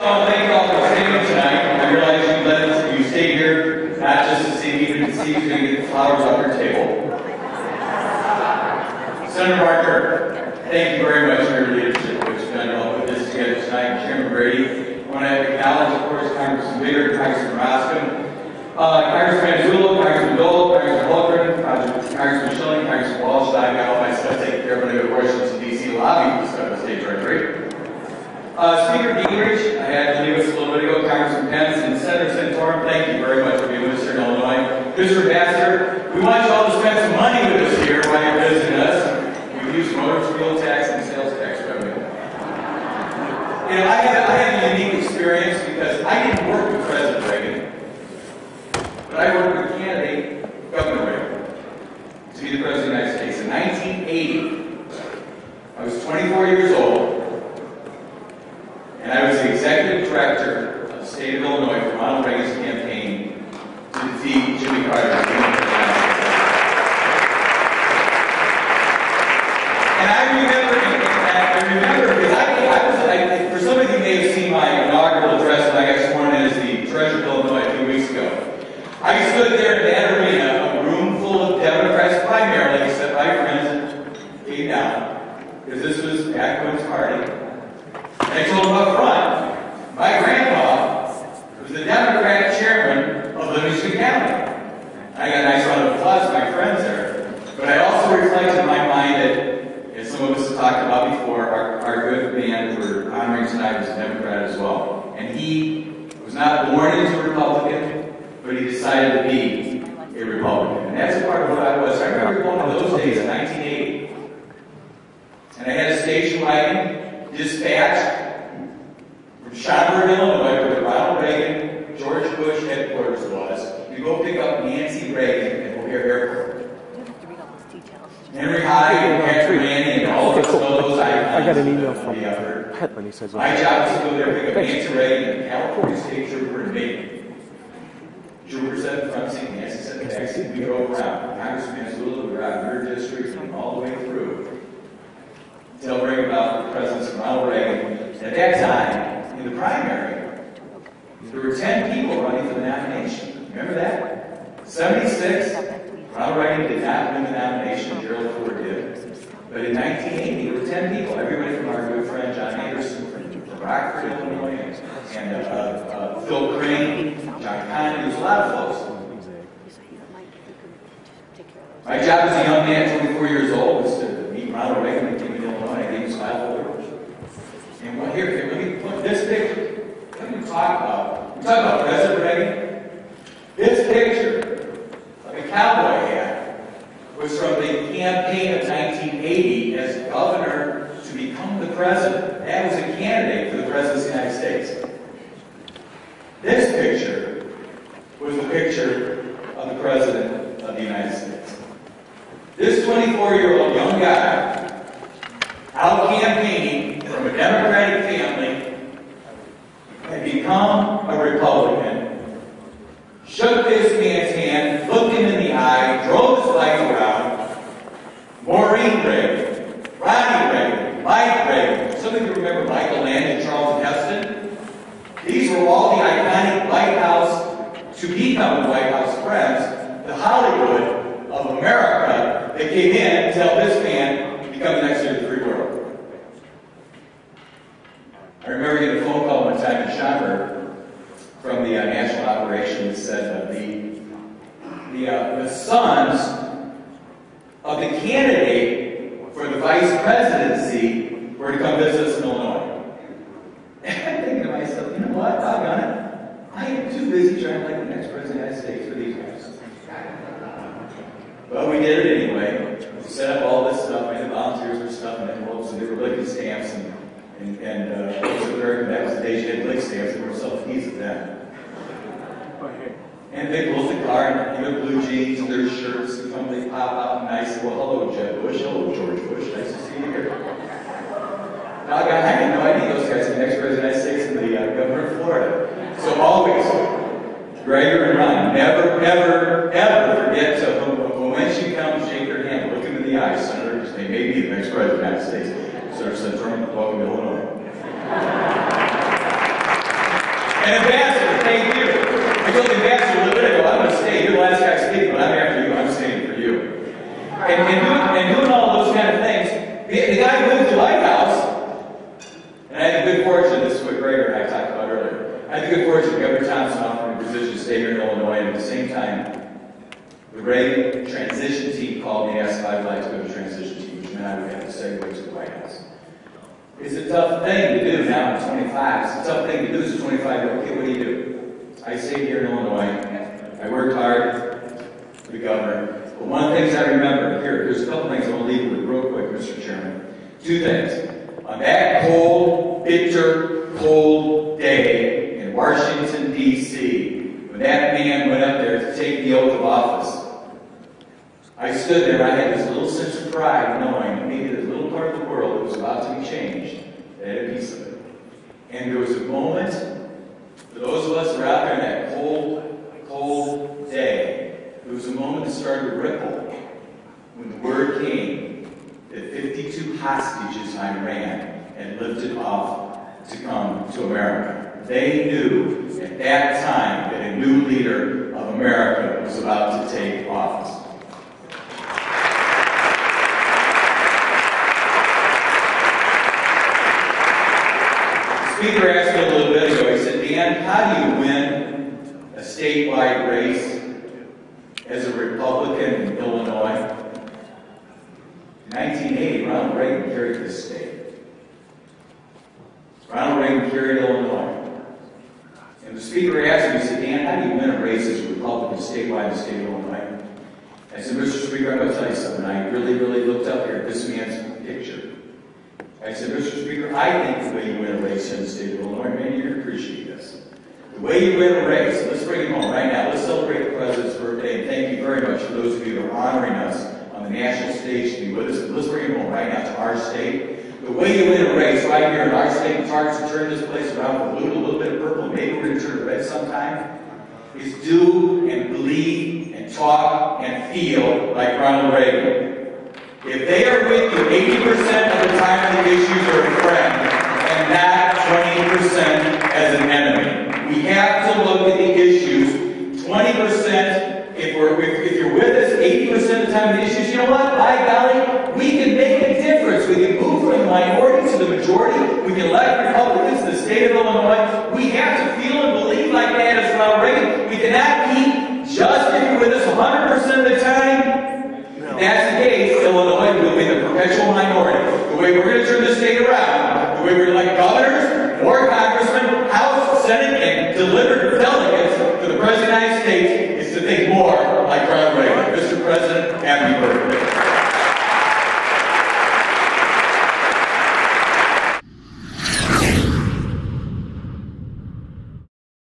Well, thank you all for staying tonight. I realize you stayed here not just to see me, but to see you get the flowers on your table. Senator Barker, thank you very much for your leadership, which done to help put this together tonight. Chairman Brady, I want to acknowledge, of course, Congressman Biggert, Congressman Roskin, Congressman Zulu, Congressman Dole, Congressman Holgren, Congressman Schilling, Congressman Walsh. I got all my stuff taken care of when I go to Washington, D.C. lobby to start the state directory. Speaker Gingrich, I had to leave us a little bit ago, Congressman Pence, and Senator Santorum, thank you very much for being with us here in Illinois. Mr. Ambassador, we want you all to spend some money with us here while you're visiting us. We've used motor fuel tax and sales tax revenue. You know, I had a unique experience because I didn't work with President Reagan, but I worked with candidate Governor Reagan to be the President of the United States. In 1980, I was 24 years old. And I was the executive director of the state of Illinois for Ronald Reagan's campaign to defeat Jimmy Carter. And I remember because for some of you may have seen my inaugural address when I got sworn in as the treasurer of Illinois a few weeks ago. I stood there in that arena, a room full of Democrats primarily, except my friends came down, because this was back when it was party. And I told him up front, my grandpa was the Democratic chairman of Livingston County. I got a nice round of applause from my friends there. But I also reflected in my mind that, as some of us have talked about before, our good man we're honoring tonight was a Democrat as well. And he was not born into a Republican, but he decided to be a Republican. And that's a part of what I was. I remember going to those days in 1980. And I had a station wagon dispatched from Schaumburg, Illinois, where the Ronald Reagan, George Bush headquarters was, to go pick up Nancy Reagan at O'Hare Airport. Henry Hyde and Patrick Manning and all of those icons. I got an email from Hetland. He says, my job was to go there and pick up Nancy Reagan and California State Trooper in Macon. Trooper sat in the front seat, Nancy sat in the back seat. We drove around. Congressman Zulu, we were out in your district and all the way through. Tell Reagan about the presence of Ronald Reagan. At that time, in the primary, there were 10 people running for the nomination. Remember that? 76, Ronald Reagan did not win the nomination, Gerald Ford did. But in 1980, there were 10 people. Everybody from our good friend John Anderson from Rockford, Illinois, and Phil Crane, John Conley. There was a lot of folks. My job as a young man, 24 years old, was to meet Ronald Reagan and came to Illinois. I gave him his Bible. And well, here, let me put this picture. Let me talk about President Reagan. This picture of a cowboy hat was from the campaign of 1980 as governor to become the president. That was a candidate for the presidency of the United States. This picture was the picture of the president of the United States. This 24-year-old young guy out campaigning from a Democratic family had become a Republican, shook this man's hand, looked him in the eye, drove his life around. Maureen Reagan, Ronnie Reagan, Mike Reagan. Some of you remember Michael Land and Charles Heston? These were all the iconic White House, to become the White House friends, the Hollywood of America that came in to help this man become the next leader of the free world. I remember getting a phone call one time in Schaumburg from the national operation that said the sons of the candidate for the vice presidency were to come visit us in Illinois. And I'm thinking to myself, you know what, doggone it, I am too busy trying to like the next president of the United States for these guys. But we did it anyway. We set up all this stuff, made the volunteers were stuffing envelopes, and they were licking stamps, and that was the day she had lick stamps, and we were selling keys at that. And they closed the car, and their blue jeans, and their shirts, and come, they pop out, and I said, well, hello, Jeb Bush, hello, George Bush, nice to see you here. Now, I had no idea those guys were the next president of the United States and the governor of Florida. So always, Gregor and Ron, never forget to, when she comes, shake her hand, look him in the eye, Senator, because they may be the next president of the United States. Senator Santorum, welcome to Illinois. And Ambassador, thank you. I told the Ambassador a little bit ago, I'm going to stay. You're the last guy speaking, but I'm after you. I'm staying for you. And doing all those kind of things. The guy who lived at the White House, and I had the good fortune, this is what Gregor and I talked about earlier, I had the good fortune, Governor Thompson offered me a position to stay here in Illinois, and at the same time, the Reagan transition team called me and asked if I'd like to go to the transition team, which meant I would have to segue to the White House. It's a tough thing to do now I'm 25. It's a tough thing to do as a 25-year-old kid. What do you do? I stayed here in Illinois. I worked hard for the governor. But one of the things I remember, here's a couple things I want to leave you with real quick, Mr. Chairman. Two things. On that cold, bitter, cold day in Washington, D.C., when that man went up there to take the oath of office, I stood there and I had this little sense of pride knowing that maybe this little part of the world that was about to be changed, I had a piece of it. And there was a moment, for those of us who were out there in that cold, cold day, there was a moment that started to ripple when the word came that 52 hostages in Iran had lifted off to come to America. They knew at that time that a new leader of America was about to take office. The speaker asked me a little bit ago, he said, Dan, how do you win a statewide race as a Republican in Illinois? In 1980, Ronald Reagan carried this state. Ronald Reagan carried Illinois. And the speaker asked me, he said, Dan, how do you win a race as a Republican statewide in the state of Illinois? I said, Mr. Speaker, I'm going to tell you something. I really, really looked up here at this man's picture. I said, Mr. Speaker, I think the way you win a race in the state of Illinois, man, you're going to appreciate this. The way you win a race, let's bring it home right now. Let's celebrate the President's birthday, and thank you very much for those of you that are honoring us on the national stage to be with us. But let's bring it home right now to our state. The way you win a race right here in our state, targets to turn this place around with blue, a little bit of purple, and maybe we're going to turn it red sometime, is do and believe and talk and feel like Ronald Reagan. If they are with you 80% of the time, the issues are a friend, and not 20% as an enemy. We have to look at the issues 20%. If you're with us 80% of the time, the issues, you know what? By golly, we can make a difference. We can move from the minority to the majority. We can elect Republicans in the state of Illinois. We have to feel and believe like that as Ronald Reagan. We cannot be just if you're with us 100% of the time. If that's the case, Illinois will be the perpetual minority. The way we're going to turn the state around, the way we're going to elect governors, more congressmen, House, Senate, and deliver delegates to the President of the United States is to think more like Ronald Reagan. Mr. President, happy birthday.